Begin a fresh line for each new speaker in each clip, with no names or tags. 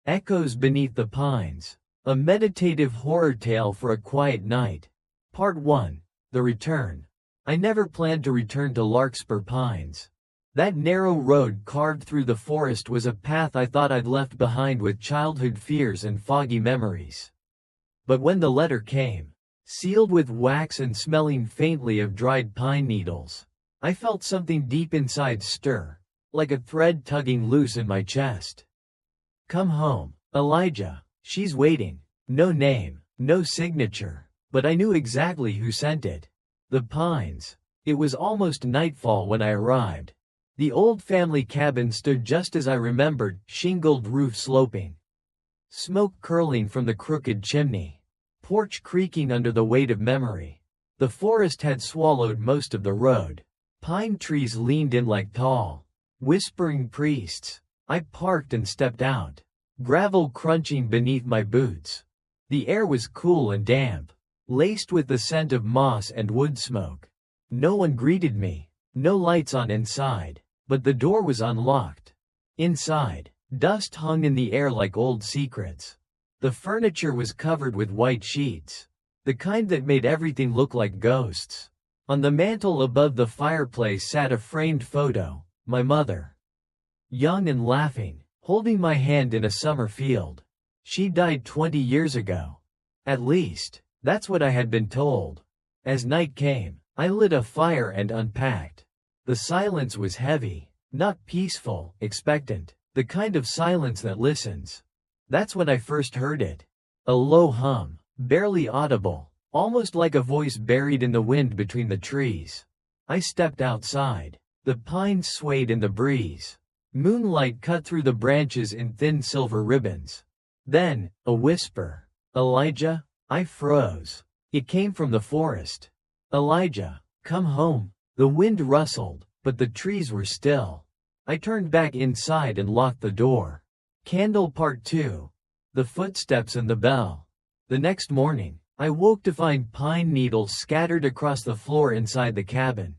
Echoes Beneath the Pines. A meditative horror tale for a quiet night. Part 1. The Return. I never planned to return to Larkspur Pines. That narrow road carved through the forest was a path I thought I'd left behind with childhood fears and foggy memories. But when the letter came, sealed with wax and smelling faintly of dried pine needles, I felt something deep inside stir, like a thread tugging loose in my chest. Come home, Elijah. She's waiting. No name, no signature, but I knew exactly who sent it. The Pines. It was almost nightfall when I arrived. The old family cabin stood just as I remembered, shingled roof sloping, smoke curling from the crooked chimney, porch creaking under the weight of memory. The forest had swallowed most of the road. Pine trees leaned in like tall, whispering priests. I parked and stepped out, gravel crunching beneath my boots. The air was cool and damp, laced with the scent of moss and wood smoke. No one greeted me, no lights on inside, but the door was unlocked. Inside, dust hung in the air like old secrets. The furniture was covered with white sheets, the kind that made everything look like ghosts. On the mantel above the fireplace sat a framed photo, my mother, young and laughing, holding my hand in a summer field. She died 20 years ago. At least, that's what I had been told. As night came, I lit a fire and unpacked. The silence was heavy, not peaceful, expectant, the kind of silence that listens. That's when I first heard it. A low hum, barely audible, almost like a voice buried in the wind between the trees. I stepped outside. The pines swayed in the breeze. Moonlight cut through the branches in thin silver ribbons. Then, a whisper. Elijah? I froze. It came from the forest. Elijah, come home. The wind rustled, but the trees were still. I turned back inside and locked the door. Candle Part 2. The footsteps and the bell. The next morning, I woke to find pine needles scattered across the floor inside the cabin.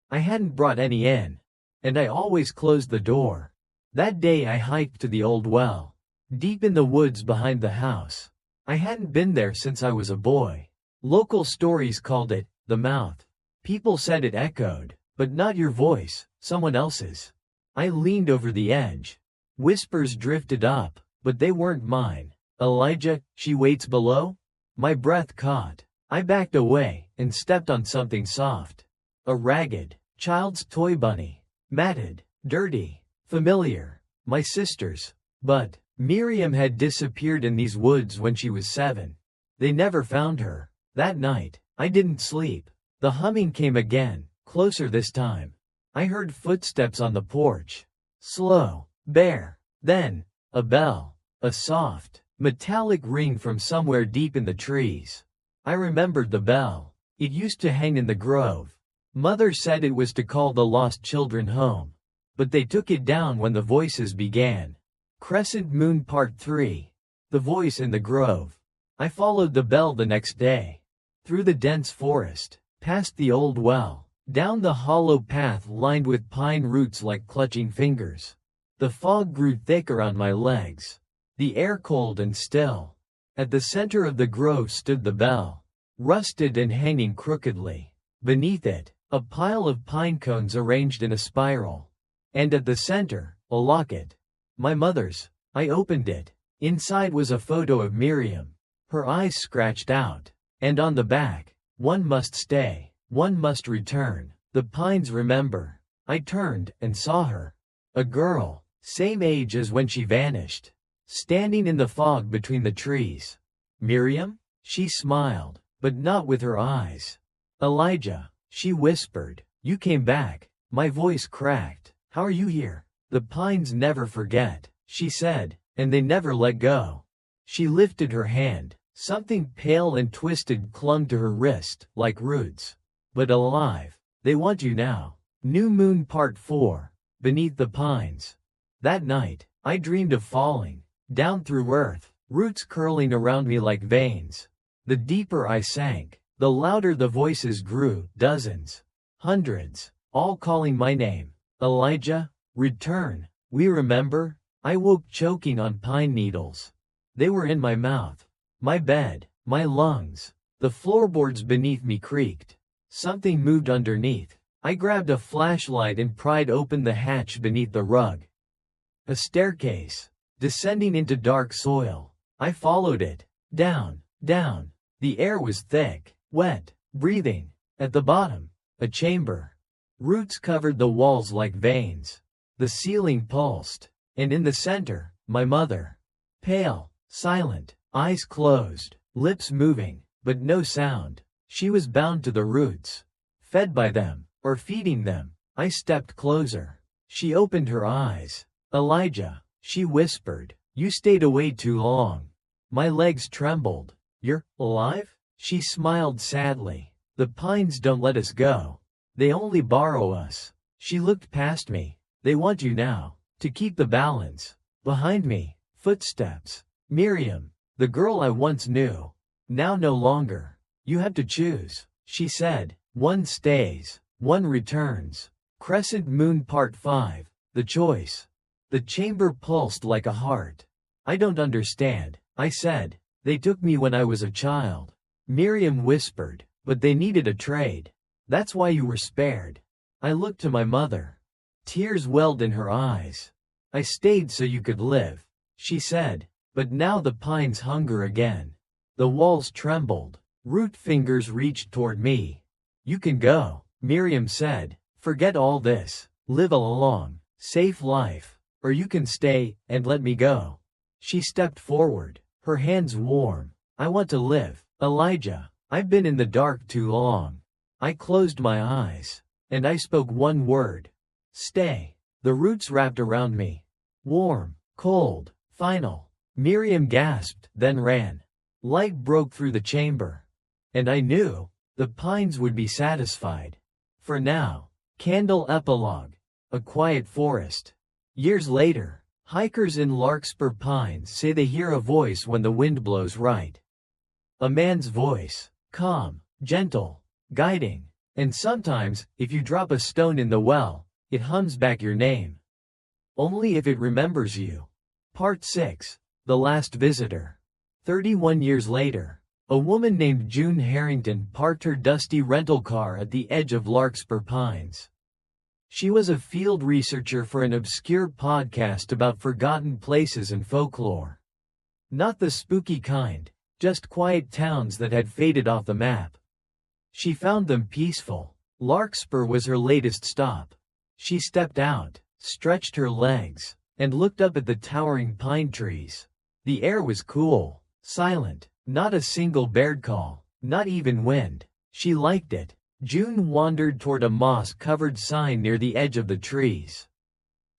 I hadn't brought any in, and I always closed the door. That day I hiked to the old well, deep in the woods behind the house. I hadn't been there since I was a boy. Local stories called it the mouth. People said it echoed, but not your voice, someone else's. I leaned over the edge. Whispers drifted up, but they weren't mine. Elijah, she waits below? My breath caught. I backed away and stepped on something soft. A ragged, child's toy bunny. Matted, dirty, familiar. My sister's. But Miriam had disappeared in these woods when she was 7. They never found her. That night, I didn't sleep. The humming came again, closer this time. I heard footsteps on the porch. Slow, bare. Then, a bell. A soft, metallic ring from somewhere deep in the trees. I remembered the bell. It used to hang in the grove. Mother said it was to call the lost children home. But they took it down when the voices began. Crescent Moon Part 3. The Voice in the Grove. I followed the bell the next day. Through the dense forest, past the old well, down the hollow path lined with pine roots like clutching fingers. The fog grew thick around my legs. The air cold and still. At the center of the grove stood the bell, rusted and hanging crookedly. Beneath it, a pile of pine cones arranged in a spiral. And at the center, a locket. My mother's. I opened it. Inside was a photo of Miriam, her eyes scratched out. And on the back, one must stay, one must return. The pines remember. I turned and saw her. A girl, same age as when she vanished, standing in the fog between the trees. Miriam? She smiled, but not with her eyes. Elijah, she whispered. You came back. My voice cracked. How are you here? The pines never forget, she said, and they never let go. She lifted her hand. Something pale and twisted clung to her wrist, like roots. But alive. They want you now. New Moon Part 4. Beneath the Pines. That night, I dreamed of falling down through earth, roots curling around me like veins. The deeper I sank, the louder the voices grew, dozens, hundreds, all calling my name. Elijah, return. We remember. I woke choking on pine needles. They were in my mouth, my bed, my lungs. The floorboards beneath me creaked. Something moved underneath. I grabbed a flashlight and pried open the hatch beneath the rug. A staircase, descending into dark soil. I followed it. Down, down. The air was thick, wet, breathing. At the bottom, a chamber. Roots covered the walls like veins. The ceiling pulsed. And in the center, my mother. Pale, silent, eyes closed, lips moving, but no sound. She was bound to the roots. Fed by them, or feeding them. I stepped closer. She opened her eyes. Elijah, she whispered, you stayed away too long. My legs trembled. You're alive? She smiled sadly. The pines don't let us go. They only borrow us. She looked past me. They want you now, to keep the balance. Behind me, footsteps. Miriam, the girl I once knew. Now no longer. You have to choose, she said. One stays, one returns. Crescent Moon Part 5, The Choice. The chamber pulsed like a heart. I don't understand, I said. They took me when I was a child. Miriam whispered, but they needed a trade. That's why you were spared. I looked to my mother. Tears welled in her eyes. I stayed so you could live, she said. But now the pines hunger again. The walls trembled. Root fingers reached toward me. You can go, Miriam said. Forget all this. Live a long, safe life. Or you can stay and let me go. She stepped forward, her hands warm. I want to live, Elijah. I've been in the dark too long. I closed my eyes, and I spoke one word. Stay. The roots wrapped around me. Warm, cold, final. Miriam gasped, then ran. Light broke through the chamber. And I knew, the pines would be satisfied. For now. Candle epilogue. A quiet forest. Years later, hikers in Larkspur Pines say they hear a voice when the wind blows right. A man's voice. Calm, gentle, guiding. And sometimes, if you drop a stone in the well, it hums back your name. Only if it remembers you. Part 6. The Last Visitor. 31 years later, a woman named June Harrington parked her dusty rental car at the edge of Larkspur Pines. She was a field researcher for an obscure podcast about forgotten places and folklore. Not the spooky kind, just quiet towns that had faded off the map. She found them peaceful. Larkspur was her latest stop. She stepped out, stretched her legs, and looked up at the towering pine trees. The air was cool, silent, not a single bird call, not even wind. She liked it. June wandered toward a moss-covered sign near the edge of the trees.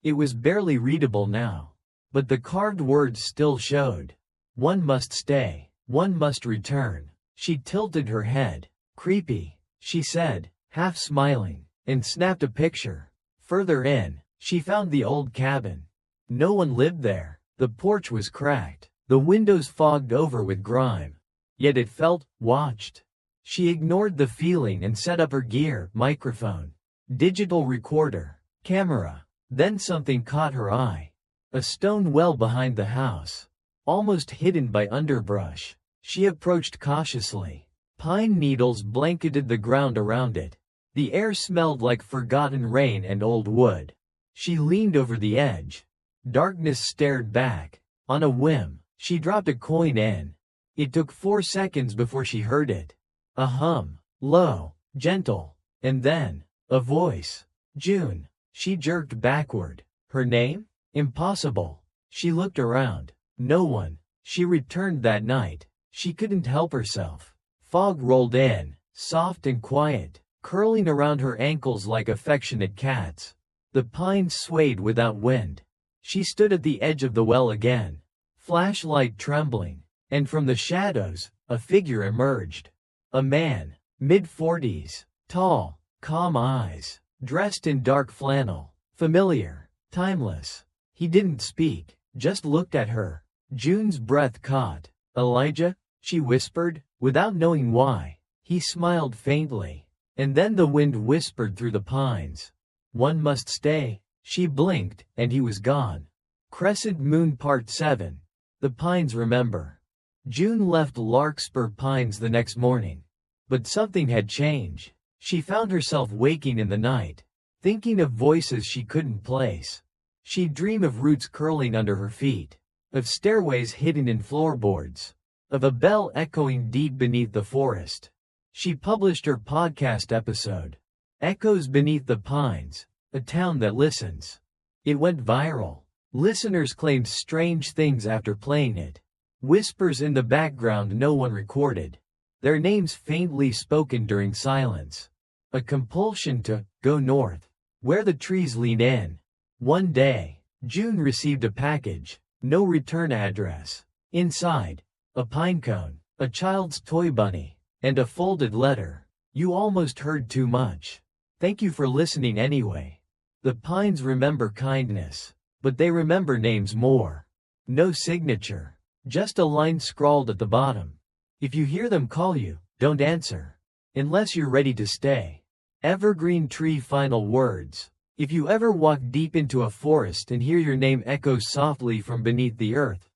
It was barely readable now, but the carved words still showed. One must stay, one must return. She tilted her head. Creepy, she said, half smiling, and snapped a picture. Further in, she found the old cabin. No one lived there. The porch was cracked, the windows fogged over with grime. Yet it felt watched. She ignored the feeling and set up her gear, microphone, digital recorder, camera. Then something caught her eye. A stone well behind the house, almost hidden by underbrush. She approached cautiously. Pine needles blanketed the ground around it. The air smelled like forgotten rain and old wood. She leaned over the edge. Darkness stared back. On a whim, she dropped a coin in. It took 4 seconds before she heard it. A hum, low, gentle, and then, a voice. June. She jerked backward. Her name? Impossible. She looked around. No one. She returned that night. She couldn't help herself. Fog rolled in, soft and quiet, curling around her ankles like affectionate cats. The pines swayed without wind. She stood at the edge of the well again, flashlight trembling, and from the shadows, a figure emerged. A man, mid-40s, tall, calm eyes, dressed in dark flannel, familiar, timeless. He didn't speak, just looked at her. June's breath caught. Elijah, she whispered, without knowing why. He smiled faintly. And then the wind whispered through the pines. One must stay. She blinked, and he was gone. Crescent Moon Part 7. The Pines Remember. June left Larkspur Pines the next morning. But something had changed. She found herself waking in the night, thinking of voices she couldn't place. She'd dream of roots curling under her feet, of stairways hidden in floorboards, of a bell echoing deep beneath the forest. She published her podcast episode, Echoes Beneath the Pines, a town that listens. It went viral. Listeners claimed strange things after playing it. Whispers in the background no one recorded. Their names faintly spoken during silence. A compulsion to go north, where the trees lean in. One day, June received a package, no return address. Inside, a pinecone, a child's toy bunny, and a folded letter. You almost heard too much. Thank you for listening anyway. The pines remember kindness, but they remember names more. No signature, just a line scrawled at the bottom. If you hear them call you, don't answer. Unless you're ready to stay. Evergreen Tree Final Words. If you ever walk deep into a forest and hear your name echo softly from beneath the earth,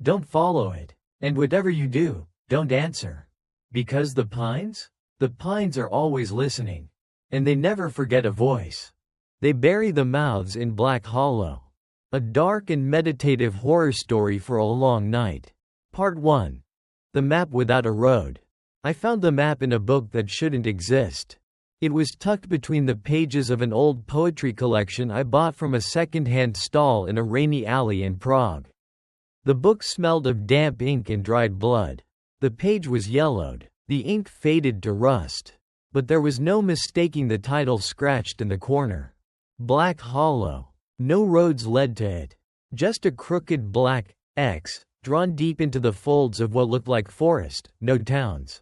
don't follow it. And whatever you do, don't answer. Because the pines? The pines are always listening. And they never forget a voice. They bury the mouths in Black Hollow. A dark and meditative horror story for a long night. Part 1. The Map Without a Road. I found the map in a book that shouldn't exist. It was tucked between the pages of an old poetry collection I bought from a second-hand stall in a rainy alley in Prague. The book smelled of damp ink and dried blood. The page was yellowed, the ink faded to rust. But there was no mistaking the title scratched in the corner. Black Hollow. No roads led to it. Just a crooked black X, drawn deep into the folds of what looked like forest. No towns.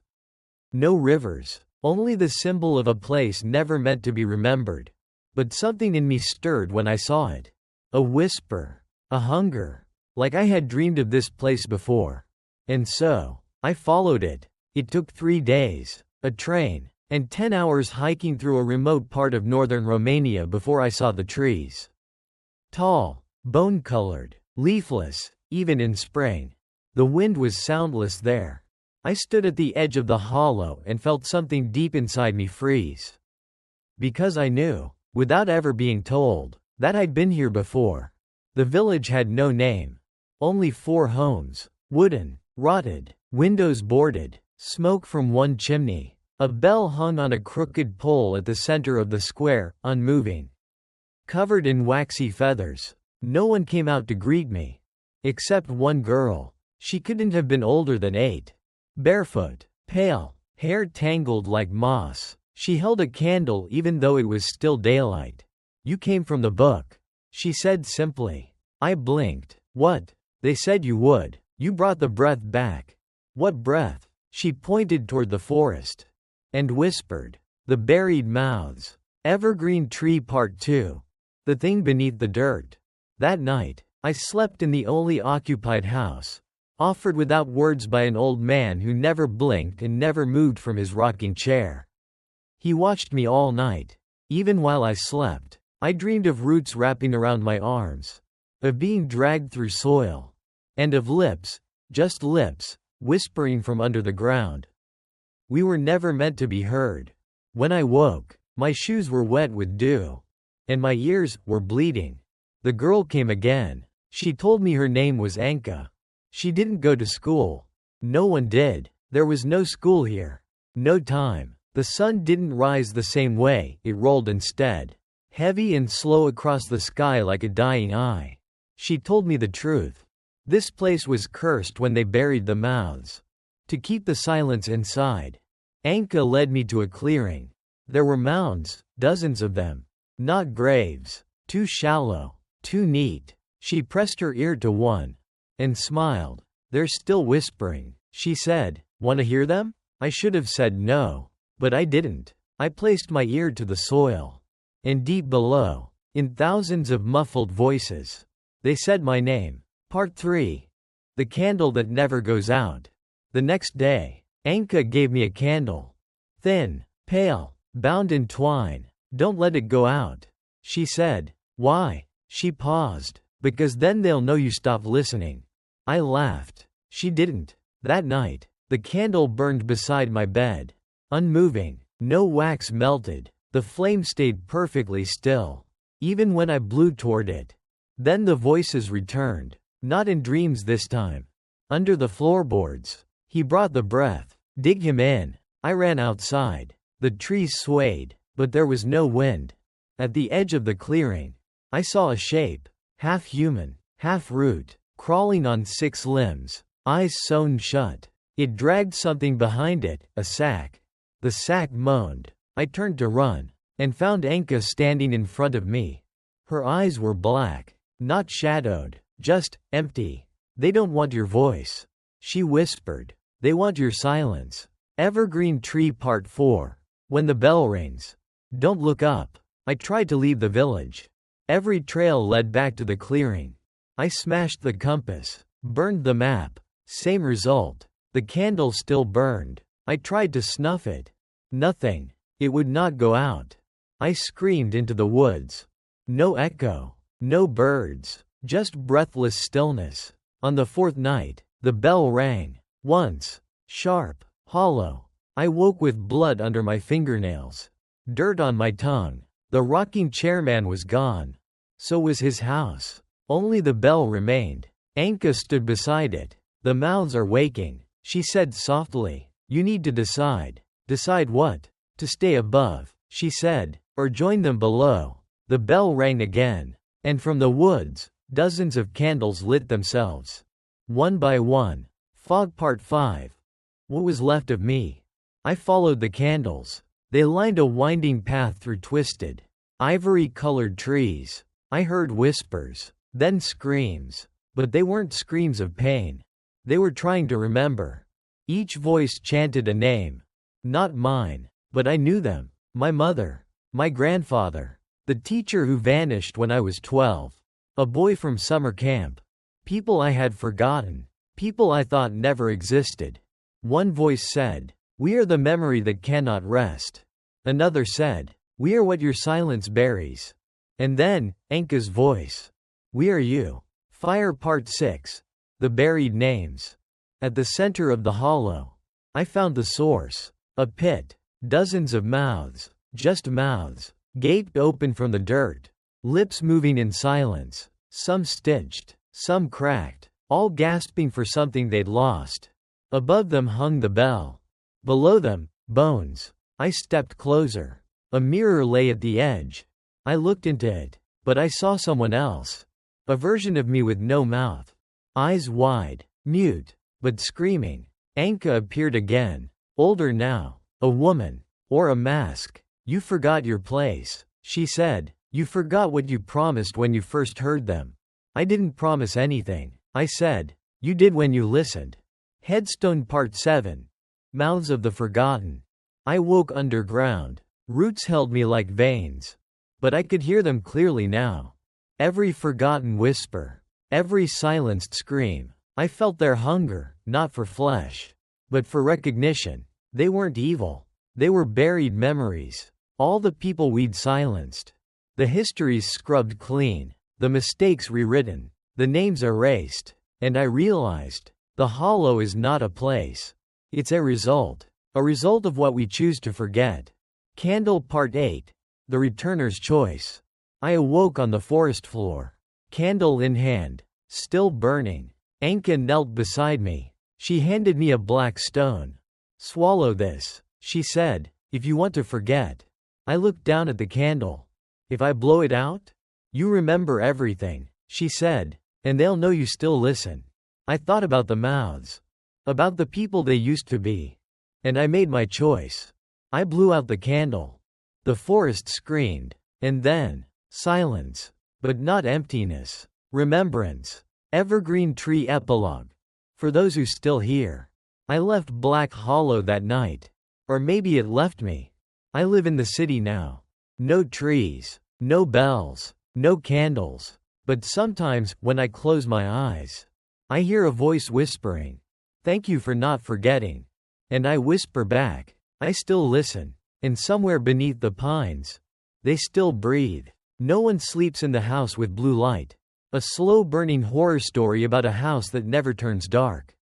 No rivers. Only the symbol of a place never meant to be remembered. But something in me stirred when I saw it. A whisper. A hunger. Like I had dreamed of this place before. And so, I followed it. It took 3 days, a train, and 10 hours hiking through a remote part of northern Romania before I saw the trees. Tall, bone-colored, leafless, even in spring. The wind was soundless there. I stood at the edge of the hollow and felt something deep inside me freeze. Because I knew, without ever being told, that I'd been here before. The village had no name. Only 4 homes, wooden, rotted, windows boarded, smoke from one chimney. A bell hung on a crooked pole at the center of the square, unmoving. Covered in waxy feathers. No one came out to greet me. Except one girl. She couldn't have been older than 8. Barefoot, pale, hair tangled like moss. She held a candle even though it was still daylight. You came from the book, she said simply. I blinked. What? They said you would. You brought the breath back. What breath? She pointed toward the forest. And whispered. The buried mouths. Evergreen Tree Part 2. The thing beneath the dirt. That night, I slept in the only occupied house, offered without words by an old man who never blinked and never moved from his rocking chair. He watched me all night. Even while I slept, I dreamed of roots wrapping around my arms, of being dragged through soil, and of lips, just lips, whispering from under the ground. We were never meant to be heard. When I woke, my shoes were wet with dew. And my ears were bleeding. The girl came again. She told me her name was Anka. She didn't go to school. No one did. There was no school here. No time. The sun didn't rise the same way, it rolled instead. Heavy and slow across the sky like a dying eye. She told me the truth. This place was cursed when they buried the mouths. To keep the silence inside. Anka led me to a clearing. There were mounds, dozens of them. Not graves. Too shallow. Too neat. She pressed her ear to one. And smiled. They're still whispering, she said. Want to hear them? I should have said no. But I didn't. I placed my ear to the soil. And deep below, in thousands of muffled voices, they said my name. Part 3. The candle that never goes out. The next day, Anka gave me a candle. Thin, pale, bound in twine. Don't let it go out, she said. Why? She paused. Because then they'll know you stopped listening. I laughed. She didn't. That night, the candle burned beside my bed. Unmoving. No wax melted. The flame stayed perfectly still. Even when I blew toward it. Then the voices returned. Not in dreams this time. Under the floorboards. He brought the breath. Dig him in. I ran outside. The trees swayed, but there was no wind. At the edge of the clearing, I saw a shape. Half human, half root, crawling on 6 limbs, eyes sewn shut. It dragged something behind it, a sack. The sack moaned. I turned to run, and found Anka standing in front of me. Her eyes were black, not shadowed, just empty. They don't want your voice, she whispered. They want your silence. Evergreen Tree Part 4. When the bell rings. Don't look up. I tried to leave the village. Every trail led back to the clearing. I smashed the compass, burned the map. Same result. The candle still burned. I tried to snuff it. Nothing. It would not go out. I screamed into the woods. No echo. No birds. Just breathless stillness. On the 4th night, the bell rang. Once. Sharp. Hollow. I woke with blood under my fingernails. Dirt on my tongue. The rocking chairman was gone. So was his house. Only the bell remained. Anka stood beside it. The mouths are waking, she said softly. You need to decide. Decide what? To stay above, she said, or join them below. The bell rang again. And from the woods, dozens of candles lit themselves. One by one. Fog Part 5. What was left of me? I followed the candles. They lined a winding path through twisted, ivory-colored trees. I heard whispers, then screams. But they weren't screams of pain. They were trying to remember. Each voice chanted a name. Not mine, but I knew them. My mother. My grandfather. The teacher who vanished when I was 12. A boy from summer camp. People I had forgotten. People I thought never existed. One voice said, "We are the memory that cannot rest." Another said, "We are what your silence buries." And then, Anka's voice. "We are you." Fire Part 6. The buried names. At the center of the hollow, I found the source. A pit. Dozens of mouths. Just mouths. Gaped open from the dirt. Lips moving in silence. Some stitched. Some cracked. All gasping for something they'd lost. Above them hung the bell. Below them, bones. I stepped closer. A mirror lay at the edge. I looked into it, but I saw someone else. A version of me with no mouth. Eyes wide, mute, but screaming. Anka appeared again. Older now. A woman. Or a mask. "You forgot your place," she said. "You forgot what you promised when you first heard them." "I didn't promise anything," I said. "You did when you listened." Headstone Part 7. Mouths of the Forgotten. I woke underground. Roots held me like veins. But I could hear them clearly now. Every forgotten whisper. Every silenced scream. I felt their hunger, not for flesh, but for recognition. They weren't evil. They were buried memories. All the people we'd silenced. The histories scrubbed clean. The mistakes rewritten. The names erased. And I realized, the hollow is not a place. It's a result. A result of what we choose to forget. Candle Part 8. The Returner's Choice. I awoke on the forest floor. Candle in hand. Still burning. Anka knelt beside me. She handed me a black stone. "Swallow this," she said, "if you want to forget." I looked down at the candle. "If I blow it out? You remember everything," she said, "and they'll know you still listen." I thought about the mouths. About the people they used to be. And I made my choice. I blew out the candle. The forest screamed. And then, silence. But not emptiness. Remembrance. Evergreen Tree Epilogue. For those who still hear. I left Black Hollow that night. Or maybe it left me. I live in the city now. No trees. No bells. No candles. But sometimes, when I close my eyes, I hear a voice whispering, "Thank you for not forgetting." And I whisper back, "I still listen." And somewhere beneath the pines, they still breathe. No one sleeps in the house with blue light. A slow-burning horror story about a house that never turns dark.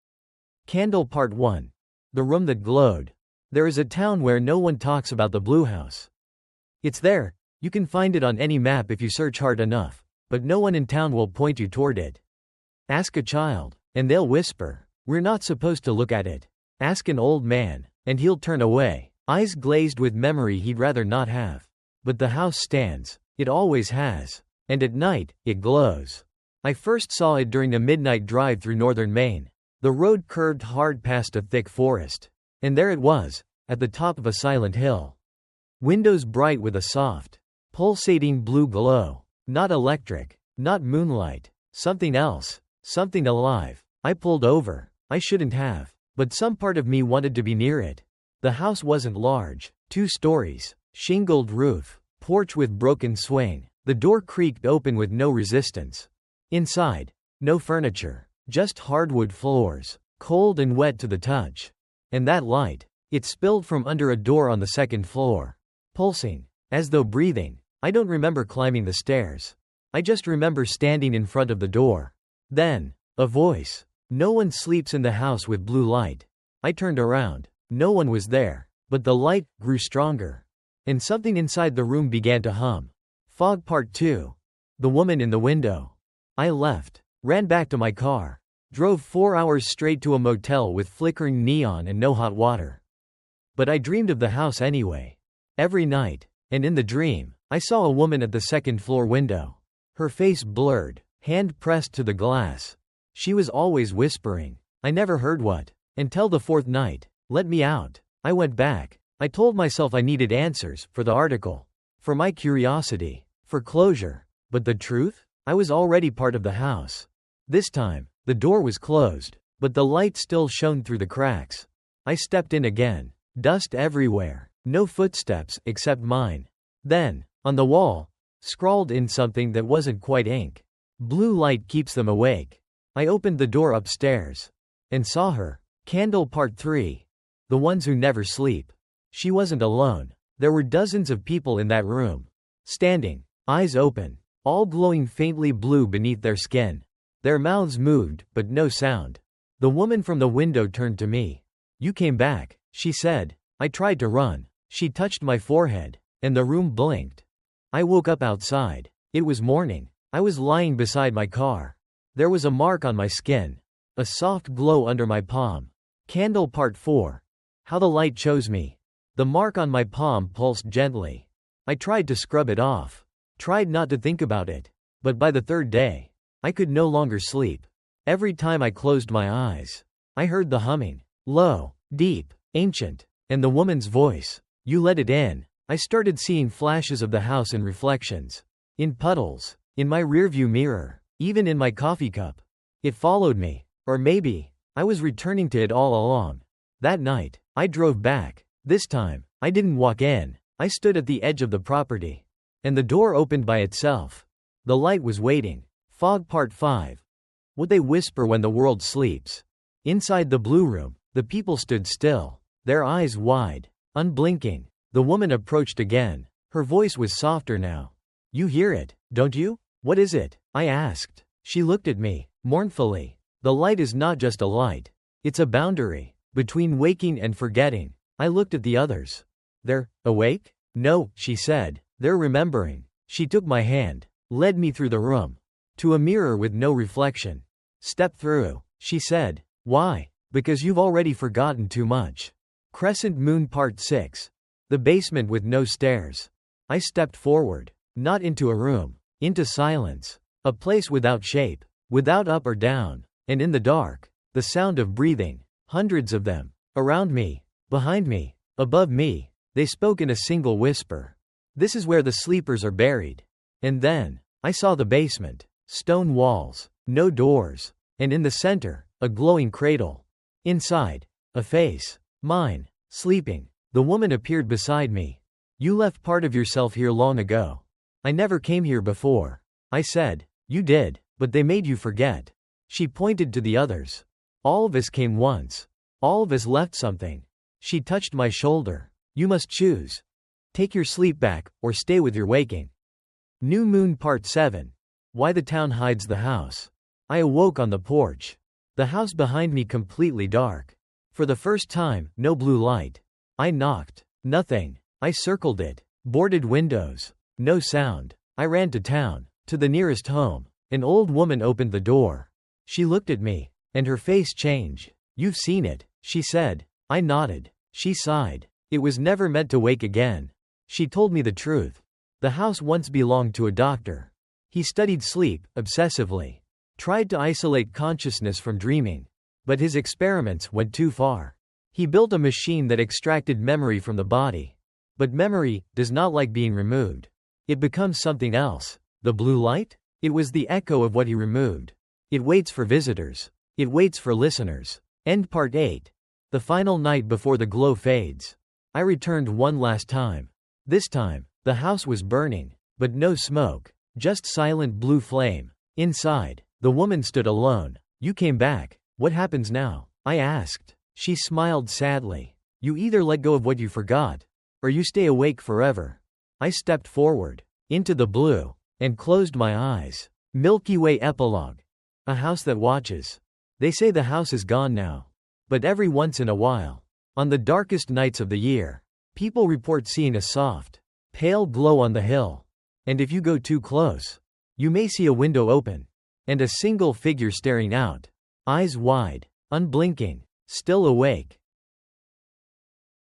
Candle Part 1. The room that glowed. There is a town where no one talks about the Blue House. It's there, you can find it on any map if you search hard enough, but no one in town will point you toward it. Ask a child, and they'll whisper, "We're not supposed to look at it." Ask an old man, and he'll turn away, eyes glazed with memory he'd rather not have. But the house stands, it always has, and at night, it glows. I first saw it during a midnight drive through northern Maine. The road curved hard past a thick forest. And there it was, at the top of a silent hill. Windows bright with a soft, pulsating blue glow. Not electric, not moonlight, something else, something alive. I pulled over. I shouldn't have, but some part of me wanted to be near it. The house wasn't large, 2 stories, shingled roof, porch with broken swing. The door creaked open with no resistance. Inside, no furniture, just hardwood floors, cold and wet to the touch. And that light, it spilled from under a door on the second floor. Pulsing, as though breathing. I don't remember climbing the stairs. I just remember standing in front of the door. Then, a voice. "No one sleeps in the house with blue light." I turned around. No one was there. But the light grew stronger. And something inside the room began to hum. Fog Part 2. The woman in the window. I left, ran back to my car, drove 4 hours straight to a motel with flickering neon and no hot water. But I dreamed of the house anyway. Every night, and in the dream, I saw a woman at the second floor window. Her face blurred, hand pressed to the glass. She was always whispering. I never heard what. Until the 4th night. "Let me out." I went back. I told myself I needed answers, for the article. For my curiosity. For closure. But the truth? I was already part of the house. This time, the door was closed, but the light still shone through the cracks. I stepped in again. Dust everywhere. No footsteps, except mine. Then, on the wall, scrawled in something that wasn't quite ink. "Blue light keeps them awake." I opened the door upstairs. And saw her. Candle Part 3. The ones who never sleep. She wasn't alone. There were dozens of people in that room. Standing, eyes open, all glowing faintly blue beneath their skin. Their mouths moved, but no sound. The woman from the window turned to me. "You came back," she said. I tried to run. She touched my forehead, and the room blinked. I woke up outside. It was morning. I was lying beside my car. There was a mark on my skin. A soft glow under my palm. Candle Part 4. How the light chose me. The mark on my palm pulsed gently. I tried to scrub it off. Tried not to think about it. But by the 3rd day, I could no longer sleep. Every time I closed my eyes, I heard the humming. Low, deep, ancient. And the woman's voice. "You let it in." I started seeing flashes of the house in reflections. In puddles. In my rearview mirror. Even in my coffee cup. It followed me. Or maybe, I was returning to it all along. That night, I drove back. This time, I didn't walk in. I stood at the edge of the property. And the door opened by itself. The light was waiting. Fog Part 5. What they whisper when the world sleeps. Inside the blue room, the people stood still. Their eyes wide, unblinking. The woman approached again. Her voice was softer now. "You hear it, don't you?" "What is it?" I asked. She looked at me, mournfully. "The light is not just a light. It's a boundary, between waking and forgetting." I looked at the others. "They're awake?" "No," she said. "They're remembering." She took my hand, led me through the room. To a mirror with no reflection. "Step through," she said. "Why?" "Because you've already forgotten too much." Crescent Moon Part 6. The basement with no stairs. I stepped forward. Not into a room. Into silence. A place without shape. Without up or down. And in the dark. The sound of breathing. Hundreds of them. Around me. Behind me. Above me. They spoke in a single whisper. "This is where the sleepers are buried." And then, I saw the basement. Stone walls. No doors. And in the center, a glowing cradle. Inside, a face. Mine. Sleeping. The woman appeared beside me. "You left part of yourself here long ago." "I never came here before." I said. "You did, but they made you forget." She pointed to the others. "All of us came once. All of us left something." She touched my shoulder. "You must choose. Take your sleep back, or stay with your waking." New Moon Part 7. Why the town hides the house. I awoke on the porch. The house behind me completely dark. For the first time, no blue light. I knocked. Nothing. I circled it. Boarded windows. No sound. I ran to town. To the nearest home. An old woman opened the door. She looked at me. And her face changed. "You've seen it," she said. I nodded. She sighed. "It was never meant to wake again." She told me the truth. The house once belonged to a doctor. He studied sleep, obsessively. Tried to isolate consciousness from dreaming. But his experiments went too far. He built a machine that extracted memory from the body. But memory does not like being removed. It becomes something else. The blue light? It was the echo of what he removed. It waits for visitors. It waits for listeners. End part 8. The final night before the glow fades. I returned one last time. This time, the house was burning, but no smoke, just silent blue flame. Inside, the woman stood alone. "You came back. What happens now?" I asked. She smiled sadly. "You either let go of what you forgot, or you stay awake forever." I stepped forward, into the blue, and closed my eyes. Milky Way epilogue. A house that watches. They say the house is gone now. But every once in a while, on the darkest nights of the year, people report seeing a soft, pale glow on the hill. And if you go too close, you may see a window open, and a single figure staring out, eyes wide, unblinking, still awake.